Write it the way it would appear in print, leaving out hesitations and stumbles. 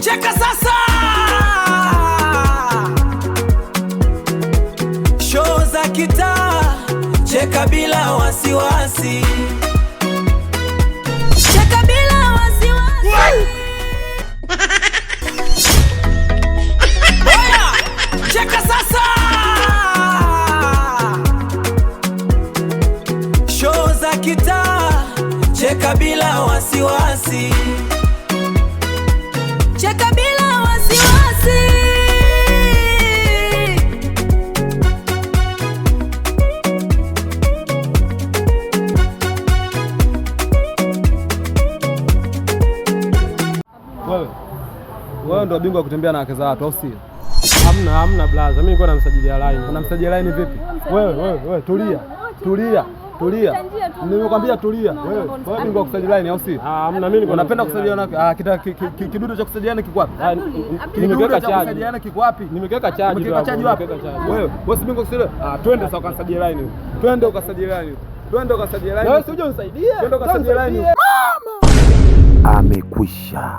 Cheka sasa. Show za kitaa, cheka bila wasiwasi. Cheka bila wasiwasi. Oya, cheka sasa. Show za kitaa, cheka bila wasiwasi. Cheka bila wasiwasi. Wewe ndio bingwa kutembea na wake za watu au sio? Hamna blaza. Mimi niko namsajilia line. Unamsajia line vipi? Wewe tulia. Nimekwambia tulia. Wewe bingwa kusajia line au sio? Hamna, mimi niko unapenda kusajiliana kidude cha kusajiliana kiko wapi? Nimeweka chaji. Kusajiliana kiko wapi? Nimeweka chaji. Nimeweka chaji wapi? Wewe si bingwa kusajiliana. Twende sasa ukasajia line. Twende ukasajia line. Wewe si uje unisaidie. Twende ukasajia line. Amekwisha.